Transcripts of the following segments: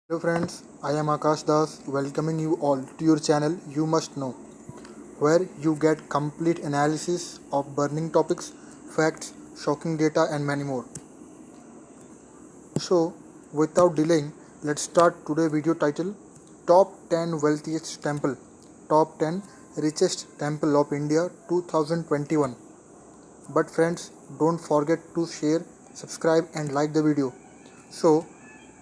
Hello friends, I am Akash Das welcoming you all to your channel You Must Know, where you get complete analysis of burning topics, facts, shocking data and many more. So, without delaying, let's start today's video title Top 10 Wealthiest Temple, Top 10 Richest Temple of India 2021. But friends, don't forget to share, subscribe and like the video. So,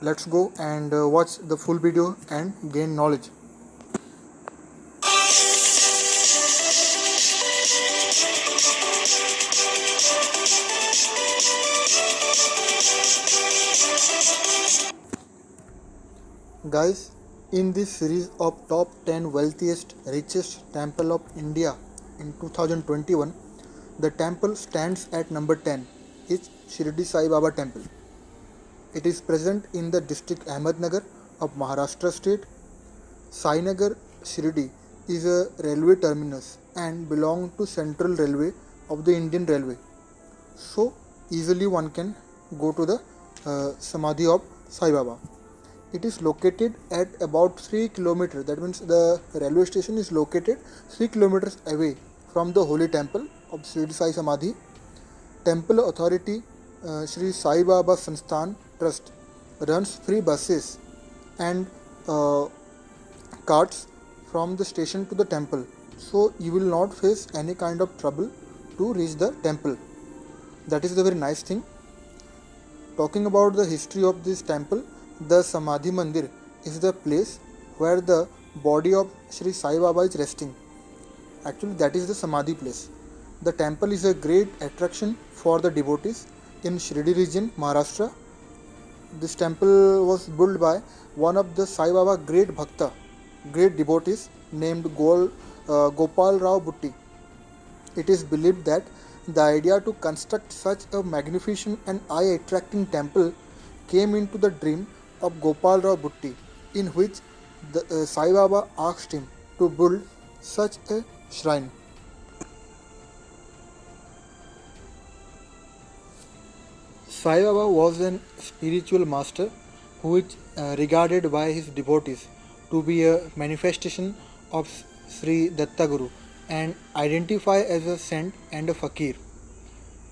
let's go and watch the full video and gain knowledge. Guys, in this series of top 10 wealthiest richest temple of India in 2021, the temple stands at number 10 is Shirdi Sai Baba temple. It is present in the district Ahmednagar of Maharashtra state. Sainagar Shirdi is a railway terminus and belong to Central Railway of the Indian Railway. So easily one can go to the Samadhi of Sai Baba. It is located at about 3 kilometers. That means the railway station is located 3 kilometers away from the holy temple of Shirdi Sai Samadhi. Temple authority Sri Sai Baba Sansthan Trust runs free buses and carts from the station to the temple. So you will not face any kind of trouble to reach the temple. That is the very nice thing. Talking about the history of this temple, the Samadhi Mandir is the place where the body of Sri Sai Baba is resting. Actually, that is the Samadhi place. The temple is a great attraction for the devotees in Shirdi region, Maharashtra. This temple was built by one of the Sai Baba great bhakta, great devotees named Gopal Rao Bhutti. It is believed that the idea to construct such a magnificent and eye-attracting temple came into the dream of Gopal Rao Bhutti, in which the Sai Baba asked him to build such a shrine. Sai Baba was a spiritual master who is regarded by his devotees to be a manifestation of Sri Datta Guru and identified as a saint and a fakir.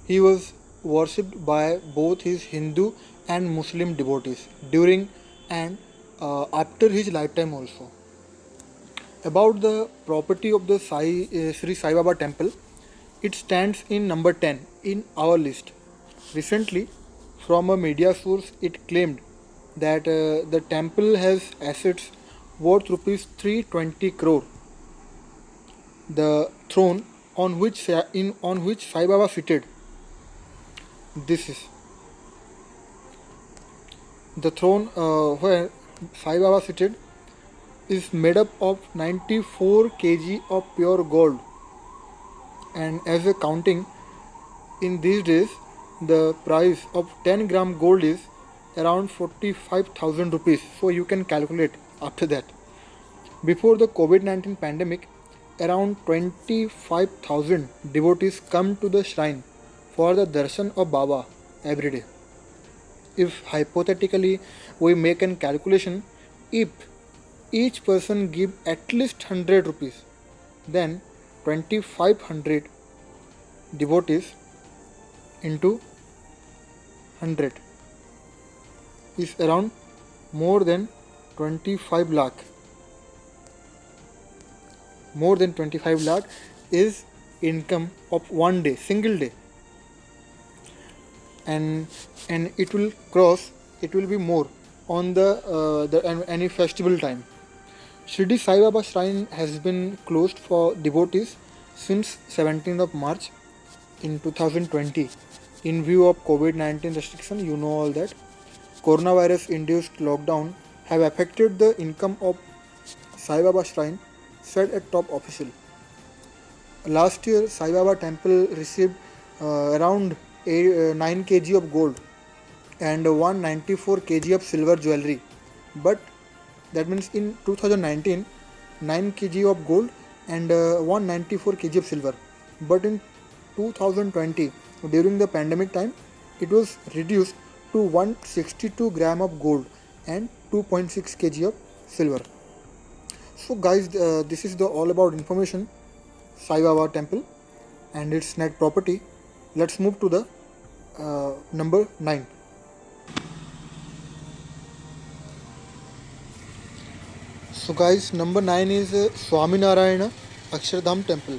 He was worshipped by both his Hindu and Muslim devotees during and after his lifetime also. About the property of the Sri Sai Baba temple, it stands in number 10 in our list. Recently, from a media source, it claimed that the temple has assets worth rupees 320 crore. The throne on which Sai Baba seated. This is the throne where Sai Baba seated is made up of 94 kg of pure gold, and as a counting in these days, the price of 10 gram gold is around 45,000 rupees. So you can calculate after that. Before the COVID-19 pandemic, around 25,000 devotees come to the shrine for the darshan of Baba every day. If hypothetically we make a calculation, if each person give at least 100 rupees, then 2500 devotees into 100 is around more than 25 lakh. More than 25 lakh is income of one day, single day, and it will cross. It will be more on the any festival time. Shirdi Sai Baba Shrine has been closed for devotees since 17th of March in 2020 in view of COVID-19 restriction. You know all that. Coronavirus induced lockdown have affected the income of Sai Baba Shrine, said a top official. Last year, Sai Baba temple received around 9 kg of gold and 194 kg of silver jewelry. But that means in 2019, 9 kg of gold and 194 kg of silver. But in 2020, during the pandemic time, it was reduced to 162 gram of gold and 2.6 kg of silver. So guys, this is the all about information Sai Baba temple and its net property. Let's move to the number 9. So guys, number 9 is Swaminarayana Akshardham temple.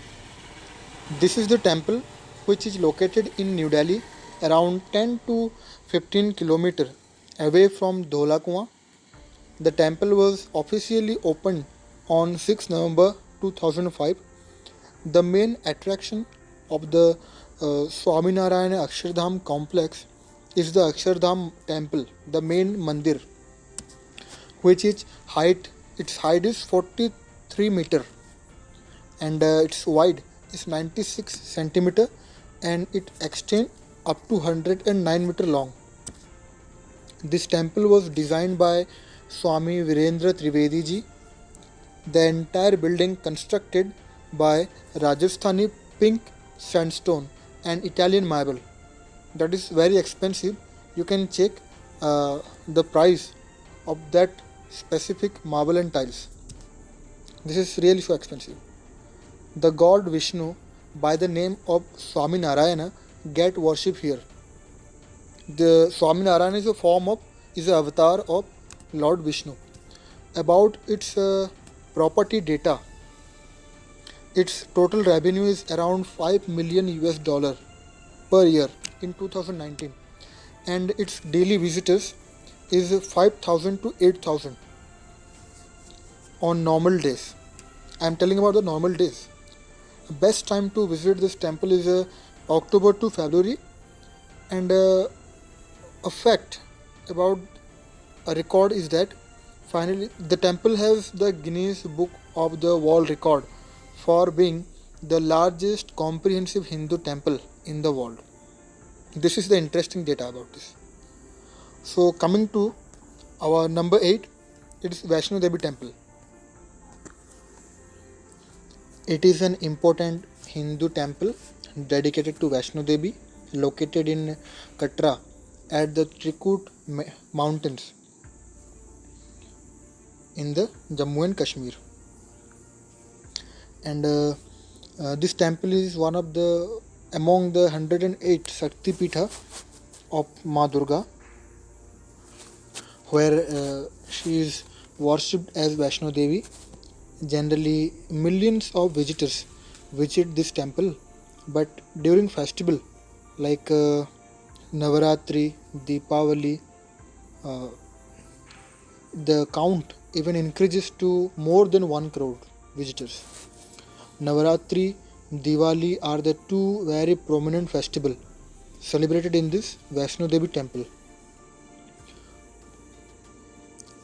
This is the temple which is located in New Delhi, around 10 to 15 kilometer away from Dholakua. The temple was officially opened on 6 November 2005. The main attraction of the Swaminarayana Akshardham complex is the Akshardham temple, the main mandir, which its height is 43 meter and its wide is 96 centimeter and it extends up to 109 meter long. This temple was designed by Swami Virendra Trivedi ji. The entire building constructed by Rajasthani pink sandstone and Italian marble. That is very expensive. You can check the price of that specific marble and tiles. This is really so expensive. The god Vishnu by the name of Swaminarayana get worship here. The Swaminarayana is an avatar of Lord Vishnu. About its property data, its total revenue is around 5 million US dollar per year in 2019 and its daily visitors is 5,000 to 8,000 on normal days. I am telling about the normal days. Best time to visit this temple is October to February. And a fact about a record is that finally the temple has the Guinness Book of the World Record for being the largest comprehensive Hindu temple in the world. This is the interesting data about this. So coming to our number 8, it is Vaishno Devi temple. It is an important Hindu temple dedicated to Vaishno Devi, located in Katra at the Trikut mountains in the Jammu and Kashmir. And this temple is one of the among the 108 Shakti Pitha of Ma Durga, where she is worshipped as Vaishno Devi. Generally, millions of visitors visit this temple, but during festival like Navaratri, Deepavali, the count even increases to more than 1 crore visitors. Navaratri, Diwali are the two very prominent festivals celebrated in this Vaishno Devi temple.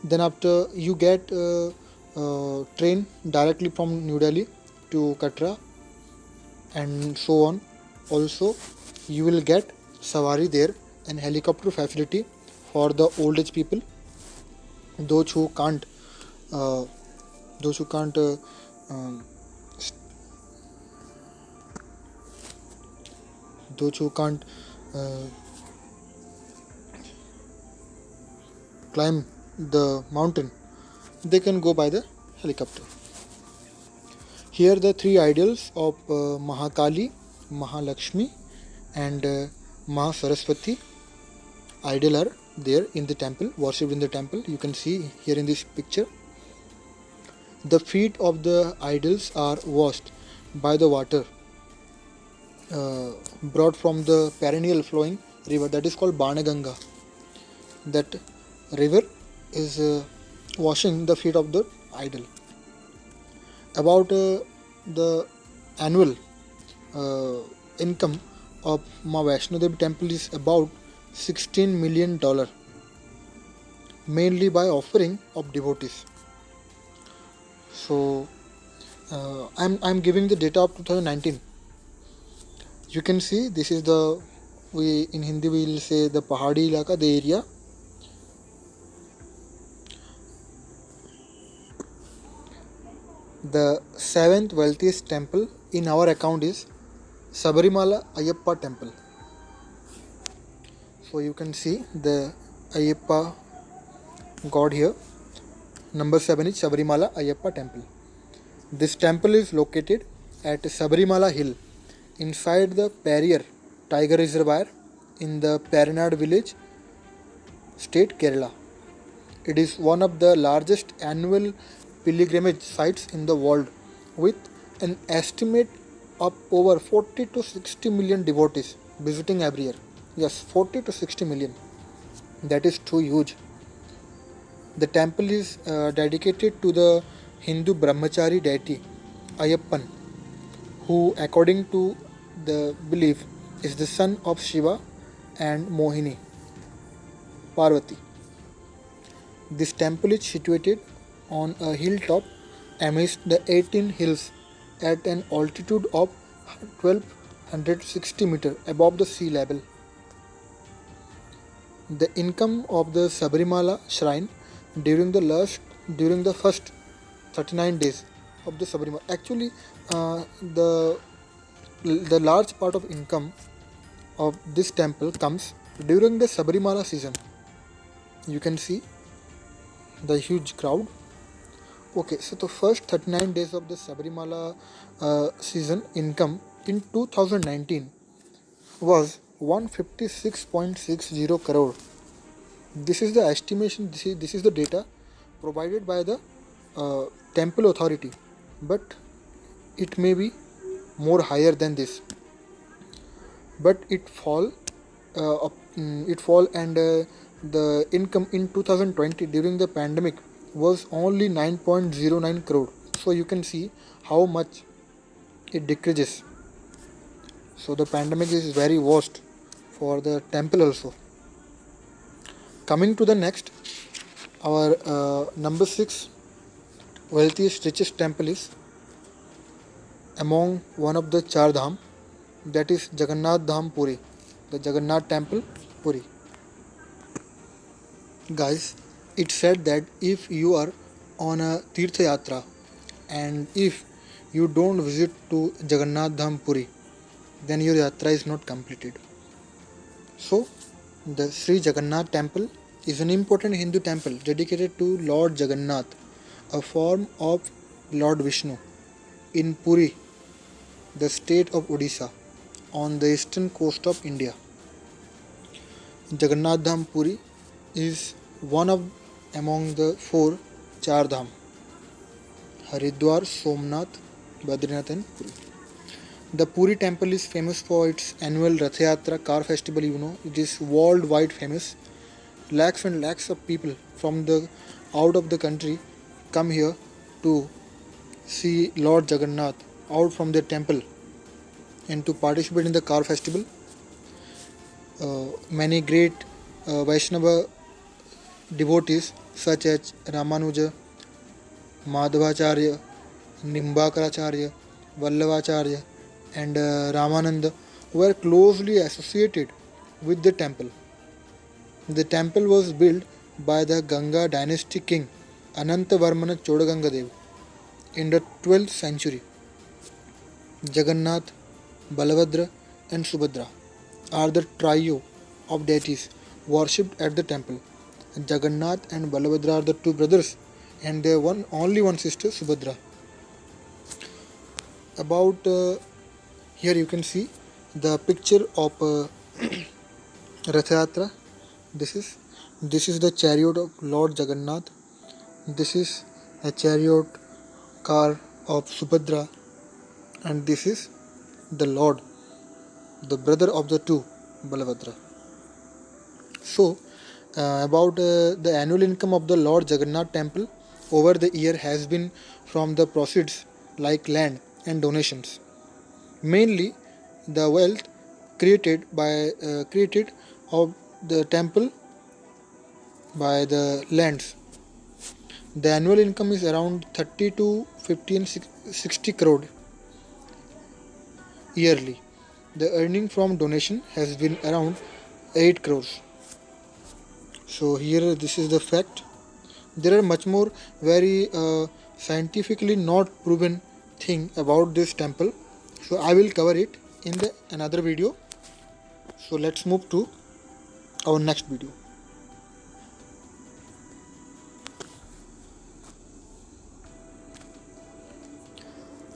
Then after you get train directly from New Delhi to Katra and so on. Also, you will get Sawari there and helicopter facility for the old age people, those who can't uh, those who can't um, those who can't uh, climb the mountain, they can go by the helicopter. Here the three idols of Mahakali, Mahalakshmi and Mahasaraswati idol are there in the temple, worshipped in the temple. You can see here in this picture. The feet of the idols are washed by the water brought from the perennial flowing river that is called Banaganga. That river is washing the feet of the idol. About the annual income of Ma Vaishno Devi temple is about $16 million, mainly by offering of devotees. So I'm giving the data of 2019. You can see this is the, we in Hindi we will say the Pahadi Ilaka, the area. The 7th wealthiest temple in our account is Sabarimala Ayyappa temple. So you can see the Ayyappa god here. Number 7 is Sabarimala Ayyappa Temple. This temple is located at Sabarimala Hill inside the Periyar Tiger Reservoir in the Perenad village, state Kerala. It is one of the largest annual pilgrimage sites in the world with an estimate of over 40 to 60 million devotees visiting every year. Yes, 40 to 60 million. That is too huge. The temple is dedicated to the Hindu brahmachari deity Ayyappan, who, according to the belief, is the son of Shiva and Mohini, Parvati. This temple is situated on a hilltop amidst the 18 hills at an altitude of 1260 meters above the sea level. The income of the Sabarimala shrine during the first 39 days of the Sabarimala. Actually, the large part of income of this temple comes during the Sabarimala season. You can see the huge crowd. Okay, so the first 39 days of the Sabarimala season income in 2019 was 156.60 crore. This is the estimation, this is the data provided by the temple authority, but it may be more higher than this. But it fall and the income in 2020 during the pandemic was only 9.09 crore. So you can see how much it decreases. So the pandemic is very worst for the temple also. Coming to the next, our number 6 wealthiest richest temple is among one of the Char Dham, that is Jagannath Dham Puri, the Jagannath Temple Puri. Guys, it's said that if you are on a Tirtha Yatra and if you don't visit to Jagannath Dham Puri, then your yatra is not completed. So, the Sri Jagannath Temple is an important Hindu temple dedicated to Lord Jagannath, a form of Lord Vishnu, in Puri, the state of Odisha, on the eastern coast of India. Jagannath Dham Puri is one of among the 4 Char Dham: Haridwar, Somnath, Badrinath and Puri. The Puri temple is famous for its annual Rath Yatra car festival. It is worldwide famous. Lakhs and lakhs of people from the out of the country come here to see Lord Jagannath out from the temple and to participate in the car festival. Many great Vaishnava devotees such as Ramanuja, Madhavacharya, Nimbakaracharya, Vallabhacharya and Ramananda were closely associated with the temple. The temple was built by the Ganga dynasty king Anantavarmana Chodagangadev in the 12th century. Jagannath, Balabhadra and Subhadra are the trio of deities worshipped at the temple. Jagannath and Balabhadra are the 2 brothers and their only one sister Subhadra. About here you can see the picture of Rath Yatra. This is the chariot of Lord Jagannath. This is a chariot car of Subhadra, and this is the Lord, the brother of the 2, Balabhadra. So, about the annual income of the Lord Jagannath Temple over the year has been from the proceeds like land and donations. Mainly, the wealth created of the temple by the lands. The annual income is around 30 to 50 and 60 crore yearly. The earning from donation has been around 8 crores. So here this is the fact. There are much more very scientifically not proven thing about this temple. So I will cover it in the another video. So let's move to our next video.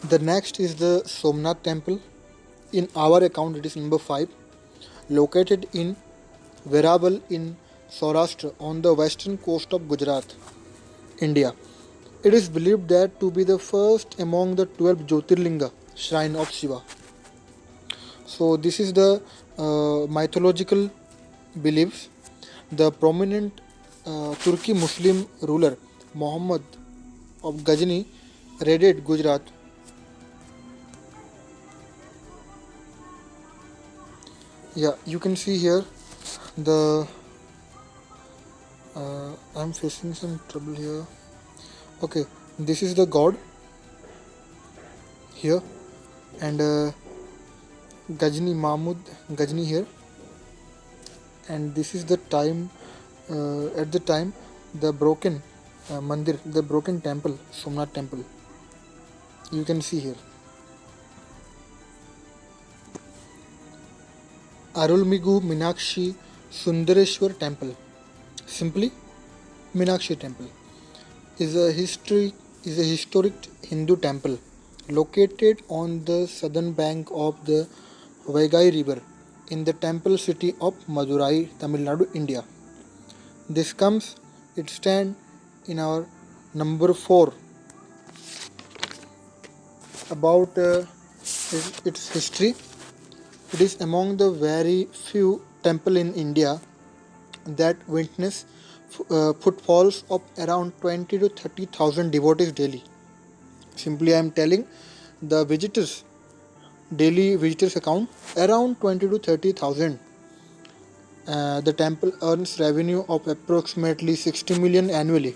The next is the Somnath temple. In our account, it is number 5, located in Veeraval in Saurashtra on the western coast of Gujarat, India. It is believed that to be the first among the 12 Jyotirlinga shrine of Shiva. So this is the mythological beliefs. The prominent Turki Muslim ruler Muhammad of Ghazni raided Gujarat. Yeah, you can see here the I'm facing some trouble here. Okay, this is the god here, and Ghazni Mahmud Ghazni here, and this is the time. At the time, the broken mandir, the broken temple, Somnath temple. You can see here. Arulmigu Meenakshi Sundareshwar temple, simply Meenakshi temple, is a historic Hindu temple located on the southern bank of the Vaigai river in the temple city of Madurai, Tamil Nadu, India. This comes, it stand in our number 4. About its history, it is among the very few temple in India that witness footfalls of around 20 to 30,000 devotees daily. Simply I am telling the visitors, daily visitors account around 20 to 30,000. The temple earns revenue of approximately 60 million annually.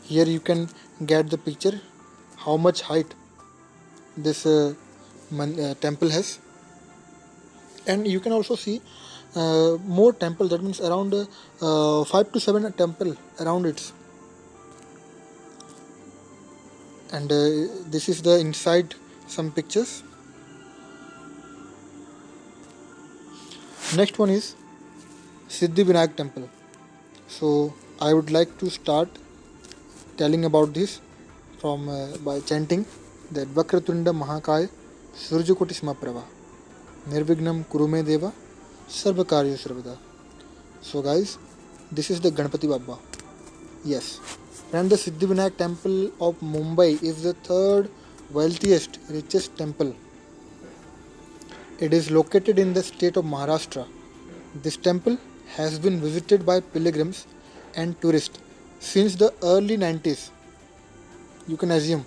Here you can get the picture how much height this temple has, and you can also see more temple, that means around 5 to 7 temple around it. And this is the inside some pictures. Next one is Siddhi Vinayak temple. So I would like to start telling about this from by chanting that Vakratunda Mahakaya Surjakoti Smaprabha Nirvignam Kurume Deva Sarvakarya Sarvada. So guys, this is the Ganpati Bappa. Yes. And the Siddhi Vinayak temple of Mumbai is the third wealthiest, richest temple. It is located in the state of Maharashtra. This temple has been visited by pilgrims and tourists since the early 90s. You can assume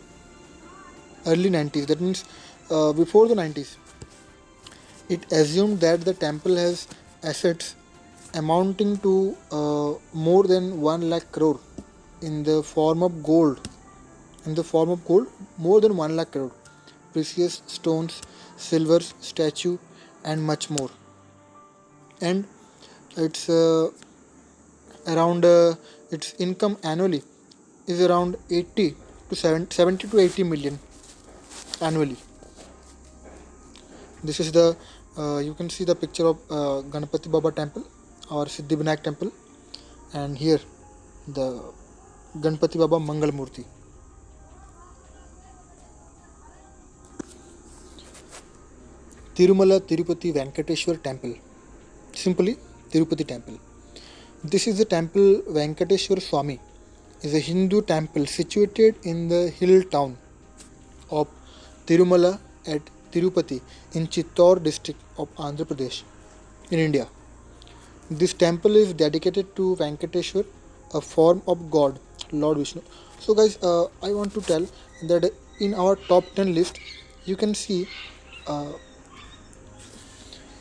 early 90s, that means before the 90s. It assumed that the temple has assets amounting to more than 1 lakh crore in the form of gold. More than 1 lakh crore. Precious stones, silver, statue, and much more. And it's around its income annually is around 70 to 80 million annually. This is the you can see the picture of Ganpati Baba temple or Siddhi Vinayak temple, and here the Ganpati Baba Mangal Murti. Tirumala Tirupati Venkateshwar temple, simply Tirupati temple. This is the temple Venkateshwar Swami is a Hindu temple situated in the hill town of Tirumala at Tirupati in Chittor district of Andhra Pradesh in India. This temple is dedicated to Venkateshwar, a form of God, Lord Vishnu. So guys, I want to tell that in our top 10 list, you can see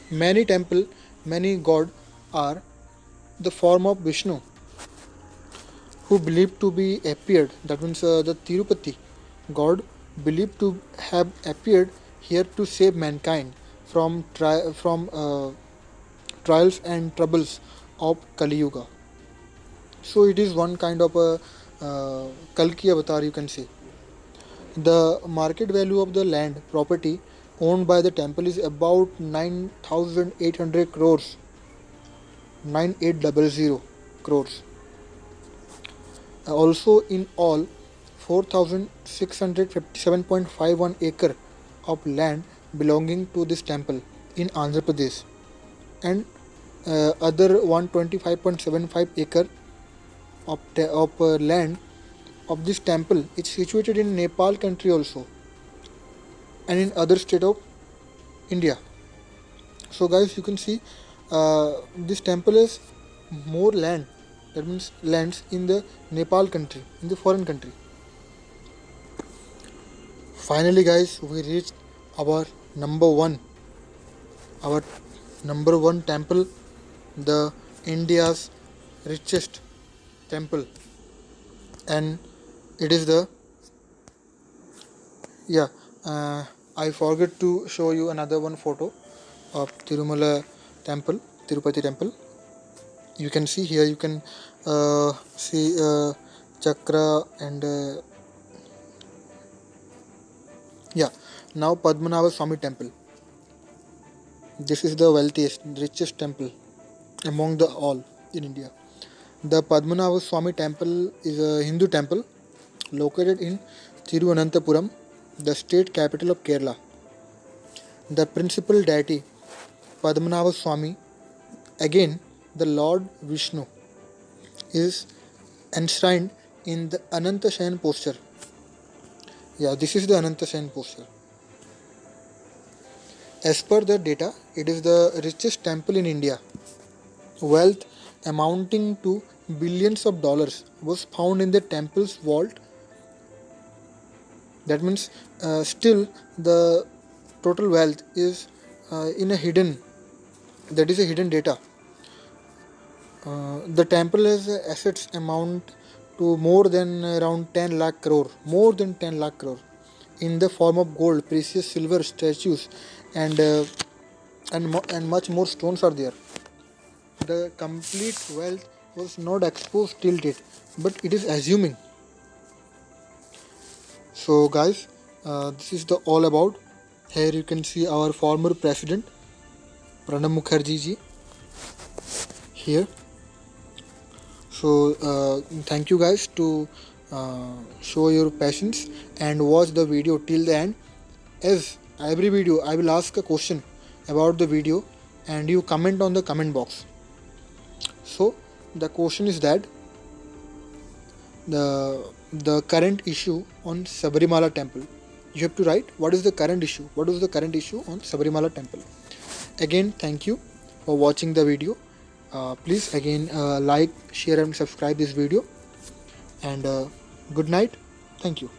many temple, many god are the form of Vishnu, who believed to be appeared. That means the Tirupati god believed to have appeared here to save mankind from trials and troubles of Kali Yuga. So it is one kind of a Kalki avatar, you can say. The market value of the land property owned by the temple is about 9,800 crores, 9800 crores. Also in all 4,000 657.51 acre of land belonging to this temple in Andhra Pradesh, and other 125.75 acre of land of this temple is situated in Nepal country also, and in other state of India. So guys, you can see this temple is more land, that means lands in the Nepal country, in the foreign country. Finally guys, we reached our number one our number one temple, the India's richest temple, and it is the yeah I forgot to show you another one photo of Tirumala temple, Tirupati temple. You can see here, you can see chakra and yeah. Now Padmanabha Swami temple. This is the wealthiest, richest temple among the all in India. The Padmanabha Swami temple is a Hindu temple located in Thiruvananthapuram, the state capital of Kerala. The principal deity, Padmanabha Swami, again the Lord Vishnu, is enshrined in the Ananta Shayan posture. Yeah, this is the Ananta Shayan posture. As per the data, it is the richest temple in India. Wealth amounting to billions of dollars was found in the temple's vault. That means still the total wealth is in a hidden, that is a hidden data. The temple has assets amount to more than around 10 lakh crore, more than 10 lakh crore, in the form of gold, precious silver, statues, and much more stones are there. The complete wealth was not exposed till date, but it is assuming. So guys, this is the all about. Here you can see our former president Pranab Mukherjee ji here. So thank you guys to show your patience and watch the video till the end. As every video I will ask a question about the video and you comment on the comment box. So the question is that the current issue on Sabarimala temple. You have to write what is the current issue. What is the current issue on Sabarimala temple? Again, thank you for watching the video. Please again like, share and subscribe this video, and good night. Thank you.